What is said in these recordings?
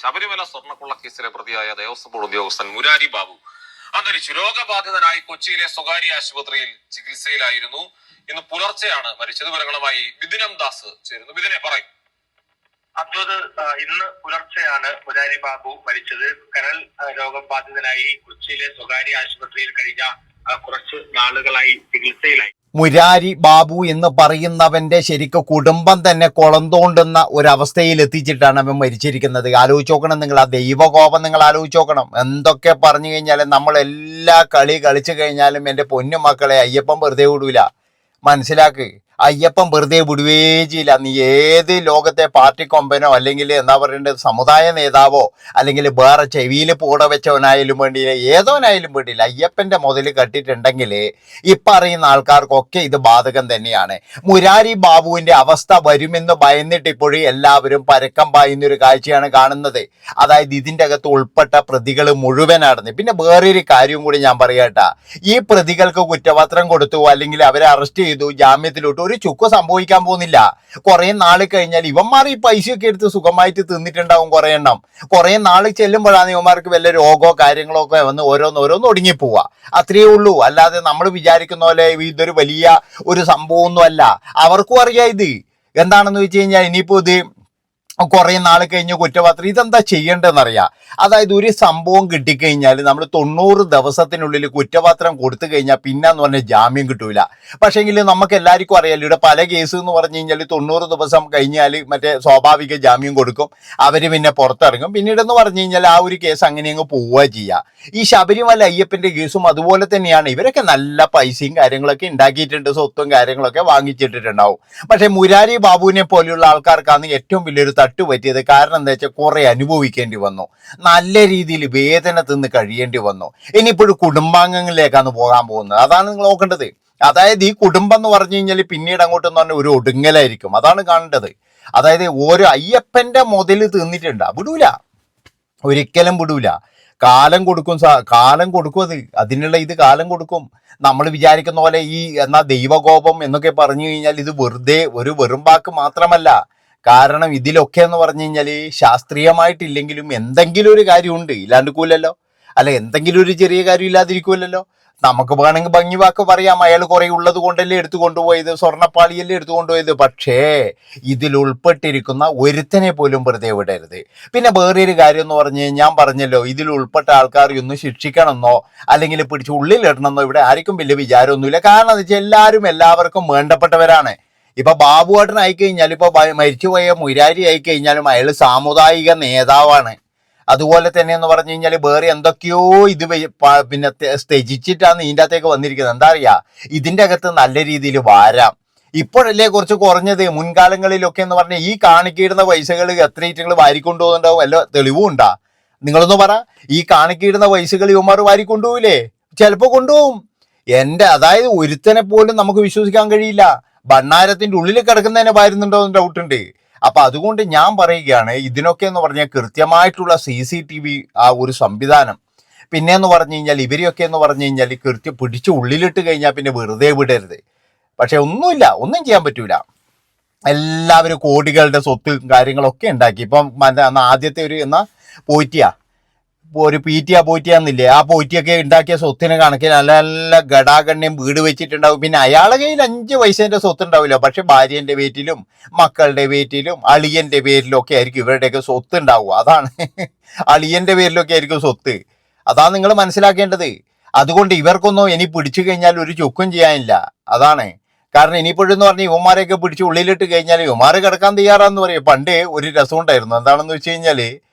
ശബരിമല സ്വർണ്ണക്കൊള്ള കേസിലെ പ്രതിയായ ദേവസ്വം ബോർഡ് ഉദ്യോഗസ്ഥൻ മുരാരി ബാബു അന്തരിച്ചു. രോഗബാധിതനായി കൊച്ചിയിലെ സ്വകാര്യ ആശുപത്രിയിൽ ചികിത്സയിലായിരുന്നു. ഇന്ന് പുലർച്ചെയാണ് മരിച്ചത്. വിവരങ്ങളുമായി ബിദിനം ദാസ് ചേരുന്നു. ബിദിനെ പറയും. അബ്ദുൽ, ഇന്ന് പുലർച്ചെയാണ് മുരാരി ബാബു മരിച്ചത്. കരൾ രോഗബാധിതനായി കൊച്ചിയിലെ സ്വകാര്യ ആശുപത്രിയിൽ കഴിഞ്ഞ കുറച്ച് നാളുകളായി ചികിത്സയിലായി. മുരാരി ബാബു എന്ന് പറയുന്നവന്റെ ശരിക്കും കുടുംബം തന്നെ കൊളന്തോണ്ടുന്ന ഒരവസ്ഥയിൽ എത്തിച്ചിട്ടാണ് അവൻ മരിച്ചിരിക്കുന്നത്. ആലോചിച്ച് നോക്കണം നിങ്ങൾ, ആ ദൈവകോപം നിങ്ങൾ ആലോചിച്ച് നോക്കണം. എന്തൊക്കെ പറഞ്ഞു കഴിഞ്ഞാലും നമ്മൾ എല്ലാ കളി കളിച്ചു കഴിഞ്ഞാലും എൻ്റെ പൊന്നു മക്കളെ അയ്യപ്പൻ വെറുതെ വിടൂല. മനസ്സിലാക്ക്, അയ്യപ്പൻ വെറുതെ വിടുവേ ചെയ്യില്ല. നീ ഏത് ലോകത്തെ പാർട്ടി കൊമ്പനോ അല്ലെങ്കിൽ എന്താ പറയേണ്ടത് സമുദായ നേതാവോ അല്ലെങ്കിൽ വേറെ ചെവിയിൽ പൂട വെച്ചവനായാലും വേണ്ടിയില്ല, ഏതോനായാലും വേണ്ടിയില്ല, അയ്യപ്പൻ്റെ മുതൽ കെട്ടിട്ടുണ്ടെങ്കിൽ ഇപ്പം അറിയുന്ന ആൾക്കാർക്കൊക്കെ ഇത് ബാധകം തന്നെയാണ്. മുരാരി ബാബുവിൻ്റെ അവസ്ഥ വരുമെന്ന് ഭയന്നിട്ട് ഇപ്പോഴും എല്ലാവരും പരക്കം പായുന്നൊരു കാഴ്ചയാണ് കാണുന്നത്. അതായത് ഇതിൻ്റെ അകത്ത് ഉൾപ്പെട്ട പ്രതികൾ മുഴുവനാണെന്ന്. പിന്നെ വേറൊരു കാര്യം കൂടി ഞാൻ പറയട്ടാ, ഈ പ്രതികൾക്ക് കുറ്റപത്രം കൊടുത്തു അല്ലെങ്കിൽ അവരെ അറസ്റ്റ് ചെയ്തു, ജാമ്യത്തിലോട്ട് ഒരു ചുക്ക് സംഭവിക്കാൻ പോകുന്നില്ല. കുറെ നാൾ കഴിഞ്ഞാൽ ഇവന്മാർ ഈ പൈസയൊക്കെ എടുത്ത് സുഖമായിട്ട് തിന്നിട്ടുണ്ടാവും കുറെ എണ്ണം. കുറെ നാൾ ചെല്ലുമ്പോഴാണ് ഇവന്മാർക്ക് വല്ല രോഗമോ കാര്യങ്ങളോ ഒക്കെ വന്ന് ഓരോന്നോരോന്ന് ഒടുങ്ങിപ്പോവുക. അത്രയേ ഉള്ളൂ. അല്ലാതെ നമ്മൾ വിചാരിക്കുന്ന പോലെ ഇതൊരു വലിയ ഒരു സംഭവമൊന്നും അല്ല. അവർക്കും അറിയാം ഇത് എന്താണെന്ന് വെച്ച് കഴിഞ്ഞാൽ ഇനിയിപ്പോൾ ഇത് കുറേ നാൾ കഴിഞ്ഞ് കുറ്റപത്രം ഇതെന്താ ചെയ്യേണ്ടതെന്നറിയാം. അതായത് ഒരു സംഭവം കിട്ടിക്കഴിഞ്ഞാൽ നമ്മൾ 90 ദിവസത്തിനുള്ളിൽ കുറ്റപത്രം കൊടുത്തു കഴിഞ്ഞാൽ പിന്നെ എന്ന് പറഞ്ഞാൽ ജാമ്യം കിട്ടൂല. പക്ഷേങ്കിൽ നമുക്ക് എല്ലാവർക്കും അറിയാലോ, ഇവിടെ പല കേസ് എന്ന് പറഞ്ഞു കഴിഞ്ഞാൽ 90 ദിവസം കഴിഞ്ഞാൽ മറ്റേ സ്വാഭാവിക ജാമ്യം കൊടുക്കും, അവർ പിന്നെ പുറത്തിറങ്ങും. പിന്നീടെന്ന് പറഞ്ഞു കഴിഞ്ഞാൽ ആ ഒരു കേസ് അങ്ങനെ അങ്ങ് പോവുക ചെയ്യുക. ഈ ശബരിമല അയ്യപ്പൻ്റെ കേസും അതുപോലെ തന്നെയാണ്. ഇവരൊക്കെ നല്ല പൈസയും കാര്യങ്ങളൊക്കെ ഉണ്ടാക്കിയിട്ടുണ്ട്, സ്വത്തും കാര്യങ്ങളൊക്കെ വാങ്ങിച്ചിട്ടിട്ടുണ്ടാവും. പക്ഷേ മുരാരി ബാബുവിനെ പോലെയുള്ള ആൾക്കാർക്കാണ് ഏറ്റവും വലിയൊരു തട്ട് പറ്റിയത്. കാരണം എന്താ വെച്ചാൽ കുറെ അനുഭവിക്കേണ്ടി വന്നു, നല്ല രീതിയിൽ വേദന തിന്ന് കഴിയേണ്ടി വന്നു. ഇനിയിപ്പോഴും കുടുംബാംഗങ്ങളിലേക്കാണ് പോകാൻ പോകുന്നത്. അതാണ് നിങ്ങൾ നോക്കേണ്ടത്. അതായത് ഈ കുടുംബം എന്ന് പറഞ്ഞു കഴിഞ്ഞാൽ പിന്നീട് അങ്ങോട്ടെന്ന് പറഞ്ഞാൽ ഒരു ഒടുങ്ങലായിരിക്കും. അതാണ് കാണേണ്ടത്. അതായത് ഓരോ അയ്യപ്പൻ്റെ മുതൽ തിന്നിട്ടുണ്ടാ വിടൂല, ഒരിക്കലും വിടൂല. കാലം കൊടുക്കും, കാലം കൊടുക്കും. അതിനുള്ള ഇത് കാലം കൊടുക്കും. നമ്മൾ വിചാരിക്കുന്ന പോലെ ഈ എന്നാ ദൈവകോപം എന്നൊക്കെ പറഞ്ഞു കഴിഞ്ഞാൽ ഇത് വെറുതെ ഒരു വെറും വാക്ക് മാത്രമല്ല. കാരണം ഇതിലൊക്കെ എന്ന് പറഞ്ഞു കഴിഞ്ഞാൽ ശാസ്ത്രീയമായിട്ടില്ലെങ്കിലും എന്തെങ്കിലും ഒരു കാര്യമുണ്ട്, ഇല്ലാണ്ടിരിക്കൂലല്ലോ. അല്ല, എന്തെങ്കിലും ഒരു ചെറിയ കാര്യം ഇല്ലാതിരിക്കൂലല്ലോ. നമുക്ക് വേണമെങ്കിൽ ഭംഗി വാക്ക് പറയാം, അയാൾ കുറെ ഉള്ളത് കൊണ്ടല്ലേ എടുത്തു കൊണ്ടുപോയത്, സ്വർണ്ണപ്പാളിയല്ലേ എടുത്തു കൊണ്ടുപോയത്. പക്ഷേ ഇതിൽ ഉൾപ്പെട്ടിരിക്കുന്ന ഒരുത്തനെ പോലും വെറുതെ വിടരുത്. പിന്നെ വേറൊരു കാര്യം എന്ന് പറഞ്ഞു കഴിഞ്ഞാൽ ഞാൻ പറഞ്ഞല്ലോ, ഇതിൽ ഉൾപ്പെട്ട ആൾക്കാർ ഒന്ന് ശിക്ഷിക്കണമെന്നോ അല്ലെങ്കിൽ പിടിച്ച് ഉള്ളിലിടണമെന്നോ ഇവിടെ ആർക്കും വലിയ വിചാരമൊന്നുമില്ല. കാരണം എന്താ വെച്ചാൽ എല്ലാവർക്കും വേണ്ടപ്പെട്ടവരാണ്. ഇപ്പൊ ബാബുവേട്ടൻ ആയിക്കഴിഞ്ഞാൽ, ഇപ്പൊ മരിച്ചുപോയ മുരാരി ആയിക്കഴിഞ്ഞാലും അയാൾ സാമുദായിക നേതാവാണ്. അതുപോലെ തന്നെ എന്ന് പറഞ്ഞു കഴിഞ്ഞാൽ വേറെ എന്തൊക്കെയോ ഇത് പിന്നെ ത്യജിച്ചിട്ടാണ് ഇതിൻ്റെ അകത്തേക്ക് വന്നിരിക്കുന്നത്. എന്താ അറിയാ, ഇതിൻ്റെ അകത്ത് നല്ല രീതിയിൽ വാരാം. ഇപ്പോഴല്ലേ കുറച്ച് കുറഞ്ഞത്. മുൻകാലങ്ങളിലൊക്കെ എന്ന് പറഞ്ഞാൽ ഈ കാണിക്കിടുന്ന പൈസകൾ എത്ര ഈറ്റങ്ങൾ വാരിക്കൊണ്ടുപോകുന്നുണ്ടാവും, വല്ല തെളിവും ഉണ്ടാ? നിങ്ങളൊന്ന് പറ. ഈ കാണിക്കിടുന്ന പൈസകൾ ഇവന്മാർ വാരിക്കൊണ്ടുപോകില്ലേ? ചിലപ്പോൾ കൊണ്ടുപോകും. അതായത് ഒരുത്തനെ പോലും നമുക്ക് വിശ്വസിക്കാൻ കഴിയില്ല. ഭണ്ണാരത്തിന്റെ ഉള്ളിൽ കിടക്കുന്നതിനെ വാരുന്നുണ്ടോ എന്ന് ഡൗട്ടുണ്ട്. അപ്പൊ അതുകൊണ്ട് ഞാൻ പറയുകയാണ്, ഇതിനൊക്കെ എന്ന് പറഞ്ഞാൽ കൃത്യമായിട്ടുള്ള CCTV ആ ഒരു സംവിധാനം, പിന്നെ എന്ന് പറഞ്ഞു കഴിഞ്ഞാൽ ഇവരെയൊക്കെ എന്ന് പറഞ്ഞു കഴിഞ്ഞാൽ പിടിച്ച് ഉള്ളിലിട്ട് കഴിഞ്ഞാൽ പിന്നെ വെറുതെ വിടരുത്. പക്ഷെ ഒന്നുമില്ല, ഒന്നും ചെയ്യാൻ പറ്റൂല. എല്ലാവരും കോടികളുടെ സ്വത്ത് കാര്യങ്ങളൊക്കെ ഉണ്ടാക്കി. ഇപ്പം ആദ്യത്തെ ഒരു പോറ്റിയ ഒരു പോറ്റിയാന്നില്ലേ, ആ പോറ്റിയൊക്കെ ഉണ്ടാക്കിയ സ്വത്തിന് കണക്കിൽ നല്ല നല്ല ഘടാഗണ്യം വീട് വെച്ചിട്ടുണ്ടാവും. പിന്നെ അയാളുടെ കയ്യിൽ 5 പൈസേൻ്റെ സ്വത്ത് ഉണ്ടാവില്ല. പക്ഷെ ഭാര്യൻ്റെ പേരിലും മക്കളുടെ പേരിലും അളിയൻ്റെ പേരിലും ഒക്കെ ആയിരിക്കും ഇവരുടെയൊക്കെ സ്വത്ത് ഉണ്ടാവുക. അതാണ് അളിയൻ്റെ പേരിലൊക്കെ ആയിരിക്കും സ്വത്ത്. അതാണ് നിങ്ങൾ മനസ്സിലാക്കേണ്ടത്. അതുകൊണ്ട് ഇവർക്കൊന്നും ഇനി പിടിച്ചു കഴിഞ്ഞാൽ ഒരു ചുക്കും ചെയ്യാനില്ല. അതാണ് കാരണം. ഇനിയിപ്പോഴെന്ന് പറഞ്ഞാൽ ഇവന്മാരെയൊക്കെ പിടിച്ച് ഉള്ളിലിട്ട് കഴിഞ്ഞാൽ ഇവന്മാർ കിടക്കാൻ തയ്യാറാന്ന് പറയും. പണ്ട് ഒരു രസം ഉണ്ടായിരുന്നു. എന്താണെന്ന് വെച്ച് കഴിഞ്ഞാൽ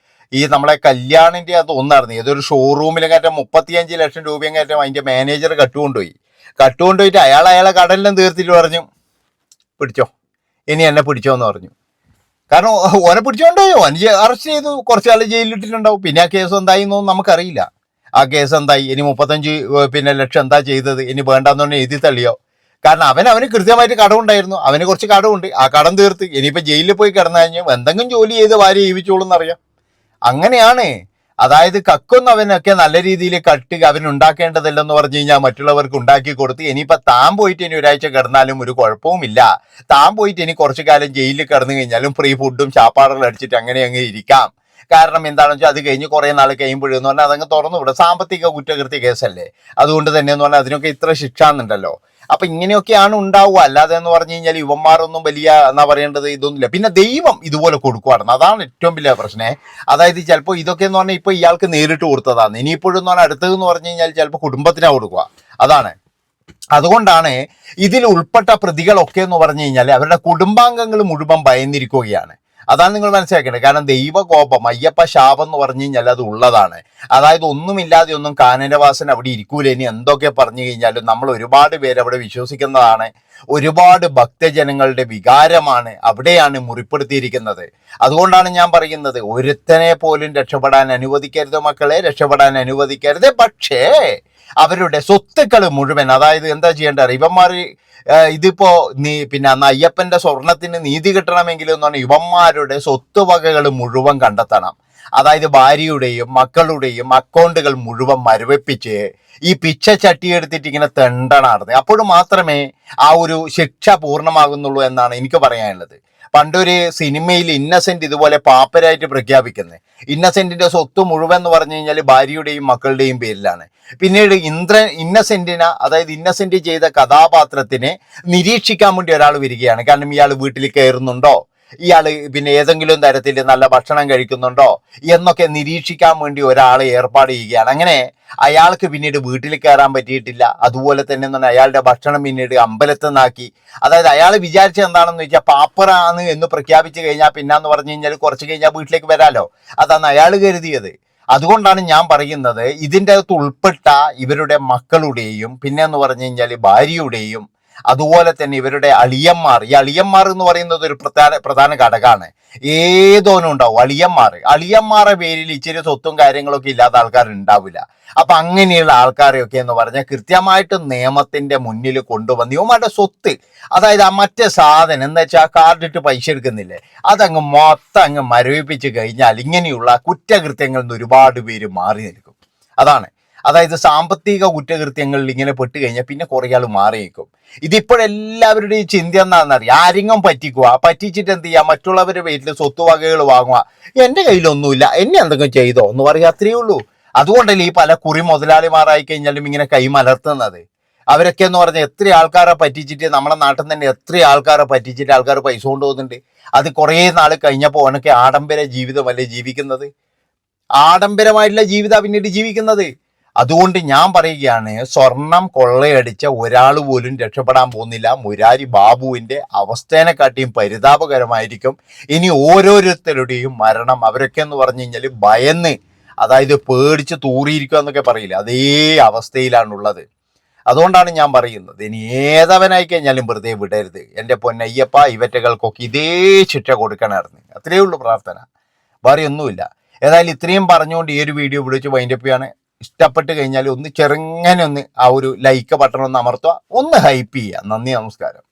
ഈ നമ്മളെ കല്യാണിൻ്റെ അത് ഒന്നായിരുന്നു, ഏതൊരു ഷോറൂമിൽ കയറ്റം 35 ലക്ഷം രൂപയും കയറ്റം അതിൻ്റെ മാനേജർ കട്ടുകൊണ്ടുപോയിട്ട് അയാളെ കടലിലും തീർത്തിട്ട് പറഞ്ഞു, പിടിച്ചോ, ഇനി എന്നെ പിടിച്ചോ എന്ന് പറഞ്ഞു. കാരണം ഓനെ പിടിച്ചോണ്ടോയോ, ഓനെ അറസ്റ്റ് ചെയ്തു, കുറച്ച് കാലം ജയിലിലിട്ടിട്ടുണ്ടാവും. പിന്നെ ആ കേസ് എന്തായി എന്നൊന്നും നമുക്കറിയില്ല. ആ കേസ് എന്തായി, ഇനി 35 ലക്ഷം എന്താ ചെയ്തത്, ഇനി വേണ്ടാന്ന് പറഞ്ഞാൽ എഴുതി തള്ളിയോ? കാരണം അവന് കൃത്യമായിട്ട് കടമുണ്ടായിരുന്നു, അവന് കുറച്ച് കടമുണ്ട്, ആ കടം തീർത്ത് ഇനിയിപ്പോൾ ജയിലിൽ പോയി കിടന്നു കഴിഞ്ഞാൽ എന്തെങ്കിലും ജോലി ചെയ്ത് ഭാര്യ ജീവിച്ചോളൂ എന്നറിയാം. അങ്ങനെയാണ്. അതായത് കക്കുന്നവനൊക്കെ നല്ല രീതിയിൽ അവനുണ്ടാക്കേണ്ടതില്ലെന്ന് പറഞ്ഞു കഴിഞ്ഞാൽ മറ്റുള്ളവർക്ക് ഉണ്ടാക്കി കൊടുത്ത് ഇനിയിപ്പോൾ താൻ പോയിട്ട് ഇനി ഒരാഴ്ച കിടന്നാലും ഒരു കുഴപ്പവുമില്ല. താൻ പോയിട്ട് ഇനി കുറച്ചു കാലം ജയിലിൽ കിടന്നു കഴിഞ്ഞാലും ഫ്രീ ഫുഡും ചാപ്പാടും അടിച്ചിട്ട് അങ്ങനെ ഇരിക്കാം. കാരണം എന്താണെന്ന് വെച്ചാൽ അത് കഴിഞ്ഞ് കുറേ നാൾ കഴിയുമ്പോഴെന്ന് പറഞ്ഞാൽ അതങ്ങ് തുറന്നു വിടും. സാമ്പത്തിക കുറ്റകൃത്യ കേസല്ലേ, അതുകൊണ്ട് തന്നെ എന്ന് പറഞ്ഞാൽ അതിനൊക്കെ ഇത്ര ശിക്ഷ എന്നുണ്ടല്ലോ. അപ്പൊ ഇങ്ങനെയൊക്കെയാണ് ഉണ്ടാവുക. അല്ലാതെ എന്ന് പറഞ്ഞു കഴിഞ്ഞാൽ യുവന്മാരൊന്നും വലിയ എന്നാ പറയേണ്ടത് ഇതൊന്നുമില്ല. പിന്നെ ദൈവം ഇതുപോലെ കൊടുക്കുവാണ്, അതാണ് ഏറ്റവും വലിയ പ്രശ്നം. അതായത് ചിലപ്പോൾ ഇതൊക്കെ എന്ന് പറഞ്ഞാൽ ഇപ്പൊ ഇയാൾക്ക് നേരിട്ട് കൊടുത്തതാണ്, ഇനിയിപ്പോഴും എന്ന് പറഞ്ഞാൽ അടുത്തതെന്ന് പറഞ്ഞു കഴിഞ്ഞാൽ ചിലപ്പോൾ കുടുംബത്തിനാ കൊടുക്കുക. അതാണ്, അതുകൊണ്ടാണ് ഇതിൽ ഉൾപ്പെട്ട പ്രതികളൊക്കെ എന്ന് പറഞ്ഞു കഴിഞ്ഞാൽ അവരുടെ കുടുംബാംഗങ്ങൾ മുഴുവൻ ഭയന്നിരിക്കുകയാണ്. അതാണ് നിങ്ങൾ മനസ്സിലാക്കേണ്ടത്. കാരണം ദൈവകോപം, അയ്യപ്പ ശാപം എന്ന് പറഞ്ഞു കഴിഞ്ഞാൽ അത് ഉള്ളതാണ്. അതായത് ഒന്നുമില്ലാതെ ഒന്നും കാനനവാസൻ അവിടെ ഇരിക്കൂല. ഇനി എന്തൊക്കെ പറഞ്ഞു കഴിഞ്ഞാലും നമ്മൾ ഒരുപാട് പേര് അവിടെ വിശ്വസിക്കുന്നതാണ്. ഒരുപാട് ഭക്തജനങ്ങളുടെ വികാരമാണ് അവിടെയാണ് മുറിപ്പെടുത്തിയിരിക്കുന്നത്. അതുകൊണ്ടാണ് ഞാൻ പറയുന്നത്, ഒരുത്തനെ പോലും രക്ഷപ്പെടാൻ അനുവദിക്കരുത് മക്കളെ, രക്ഷപ്പെടാൻ അനുവദിക്കരുത്. പക്ഷേ അവരുടെ സ്വത്തുക്കൾ മുഴുവൻ, അതായത് എന്താ ചെയ്യേണ്ടത്, ഇവന്മാർ ഇതിപ്പോ പിന്നെ അന്ന് അയ്യപ്പന്റെ സ്വർണത്തിന് നീതി കിട്ടണമെങ്കിൽ എന്ന് പറഞ്ഞാൽ ഇവന്മാരുടെ സ്വത്തുവകകൾ മുഴുവൻ കണ്ടെത്തണം. അതായത് ഭാര്യയുടെയും മക്കളുടെയും അക്കൗണ്ടുകൾ മുഴുവൻ മരവിപ്പിച്ച് ഈ പിച്ച ചട്ടി എടുത്തിട്ട് ഇങ്ങനെ തെണ്ടണാർന്ന്, അപ്പോൾ മാത്രമേ ആ ഒരു ശിക്ഷ പൂർണ്ണമാകുന്നുള്ളൂ എന്നാണ് എനിക്ക് പറയാനുള്ളത്. പണ്ടൊരു സിനിമയിൽ ഇന്നസെന്റ് ഇതുപോലെ പാപ്പരായിട്ട് പ്രഖ്യാപിക്കുന്നത്, ഇന്നസെന്റിന്റെ സ്വത്ത് മുഴുവൻ എന്ന് പറഞ്ഞു കഴിഞ്ഞാൽ ഭാര്യയുടെയും മക്കളുടെയും പേരിലാണ്. പിന്നീട് ഇന്നസെന്റിനെ, അതായത് ഇന്നസെന്റ് ചെയ്ത കഥാപാത്രത്തിനെ നിരീക്ഷിക്കാൻ വേണ്ടി ഒരാൾ വരികയാണ്. കാരണം ഇയാൾ വീട്ടിൽ കയറുന്നുണ്ടോ, ഇയാൾ പിന്നെ ഏതെങ്കിലും തരത്തിൽ നല്ല ഭക്ഷണം കഴിക്കുന്നുണ്ടോ എന്നൊക്കെ നിരീക്ഷിക്കാൻ വേണ്ടി ഒരാളെ ഏർപ്പാട് ചെയ്യുകയാണ്. അങ്ങനെ അയാൾക്ക് പിന്നീട് വീട്ടിൽ കയറാൻ പറ്റിയിട്ടില്ല. അതുപോലെ തന്നെ അയാളുടെ ഭക്ഷണം പിന്നീട് അമ്പലത്തിൽ നിന്നാക്കി. അതായത് അയാൾ വിചാരിച്ചത് എന്താണെന്ന് വെച്ചാൽ പാപ്പറാണ് എന്ന് പ്രഖ്യാപിച്ചു കഴിഞ്ഞാൽ പിന്നെന്ന് പറഞ്ഞു കഴിഞ്ഞാൽ കുറച്ച് കഴിഞ്ഞാൽ വീട്ടിലേക്ക് വരാലോ, അതാണ് അയാൾ കരുതിയത്. അതുകൊണ്ടാണ് ഞാൻ പറയുന്നത്, ഇതിൻ്റെ അകത്ത് ഉൾപ്പെട്ട ഇവരുടെ മക്കളുടെയും പിന്നെ എന്ന് പറഞ്ഞു കഴിഞ്ഞാൽ ഭാര്യയുടെയും അതുപോലെ തന്നെ ഇവരുടെ അളിയന്മാർ, ഈ അളിയന്മാർ എന്ന് പറയുന്നത് ഒരു പ്രധാന ഘടകമാണ്. ഏതോനും ഉണ്ടാവും അളിയന്മാരുടെ പേരിൽ ഇച്ചിരി സ്വത്തും കാര്യങ്ങളൊക്കെ ഇല്ലാത്ത ആൾക്കാർ ഉണ്ടാവില്ല. അപ്പൊ അങ്ങനെയുള്ള ആൾക്കാരെയൊക്കെ എന്ന് പറഞ്ഞാൽ കൃത്യമായിട്ട് നിയമത്തിന്റെ മുന്നിൽ കൊണ്ടുവന്ന് ഇവന്മാരുടെ സ്വത്ത്, അതായത് ആ മറ്റേ സാധനം എന്താ വെച്ചാൽ കാർഡിട്ട് പൈസ എടുക്കുന്നില്ലേ, അതങ്ങ് മൊത്തം അങ്ങ് മരവിപ്പിച്ച് കഴിഞ്ഞാൽ ഇങ്ങനെയുള്ള കുറ്റകൃത്യങ്ങളിൽ നിന്ന് ഒരുപാട് പേര് മാറി നിൽക്കും. അതായത് സാമ്പത്തിക കുറ്റകൃത്യങ്ങളിൽ ഇങ്ങനെ പെട്ട് കഴിഞ്ഞാൽ പിന്നെ കുറേ ആൾ മാറി നിൽക്കും. ഇതിപ്പോഴെല്ലാവരുടെയും ചിന്ത എന്താണെന്നറിയാം, ആരെങ്കിലും പറ്റിച്ചിട്ട് എന്ത് ചെയ്യുക, മറ്റുള്ളവരുടെ വീട്ടിൽ സ്വത്തുവകകൾ വാങ്ങുക, എൻ്റെ കയ്യിലൊന്നുമില്ല എന്നെ എന്തെങ്കിലും ചെയ്തോ എന്ന് പറയുക, അത്രയേ ഉള്ളൂ. അതുകൊണ്ടല്ലേ ഈ പല കുറി മുതലാളിമാരായി കഴിഞ്ഞാലും ഇങ്ങനെ കൈമലർത്തുന്നത്. അവരൊക്കെ എന്ന് പറഞ്ഞാൽ എത്ര ആൾക്കാരെ പറ്റിച്ചിട്ട്, നമ്മുടെ നാട്ടിൽ തന്നെ എത്ര ആൾക്കാരെ പറ്റിച്ചിട്ട് ആൾക്കാർ പൈസ കൊണ്ടുപോകുന്നുണ്ട്. അത് കുറേ നാൾ കഴിഞ്ഞപ്പോൾ അവനൊക്കെ ആഡംബര ജീവിതമല്ലേ ജീവിക്കുന്നത്, ആഡംബരമായിട്ടുള്ള ജീവിതമാണ് പിന്നീട് ജീവിക്കുന്നത്. അതുകൊണ്ട് ഞാൻ പറയുകയാണ്, സ്വർണം കൊള്ളയടിച്ച ഒരാൾ പോലും രക്ഷപ്പെടാൻ പോകുന്നില്ല. മുരാരി ബാബുവിൻ്റെ അവസ്ഥേനെക്കാട്ടിയും പരിതാപകരമായിരിക്കും ഇനി ഓരോരുത്തരുടെയും മരണം. അവരൊക്കെ എന്ന് പറഞ്ഞു കഴിഞ്ഞാൽ ഭയന്ന്, അതായത് പേടിച്ച് തൂറിയിരിക്കുക എന്നൊക്കെ പറയില്ല, അതേ അവസ്ഥയിലാണുള്ളത്. അതുകൊണ്ടാണ് ഞാൻ പറയുന്നത്, ഇനി ഏതവനായി കഴിഞ്ഞാലും വെറുതെ വിടരുത്. എൻ്റെ പൊന്നയ്യപ്പ, ഇവറ്റകൾക്കൊക്കെ ഇതേ ശിക്ഷ കൊടുക്കണമായിരുന്നു. അത്രയേ ഉള്ളൂ പ്രാർത്ഥന, വേറെ ഒന്നുമില്ല. ഏതായാലും ഇത്രയും പറഞ്ഞുകൊണ്ട് ഈ ഒരു വീഡിയോ വിളിച്ച് വൈൻഡപ്പ് ചെയ്യാണ്. ഇഷ്ടപ്പെട്ട് കഴിഞ്ഞാൽ ഒന്ന് ചെറുങ്ങനെ ഒന്ന് ആ ഒരു ലൈക്ക് ബട്ടൺ ഒന്ന് അമർത്തുക, ഒന്ന് ഹൈപ്പ് ചെയ്യുക. നന്ദി, നമസ്കാരം.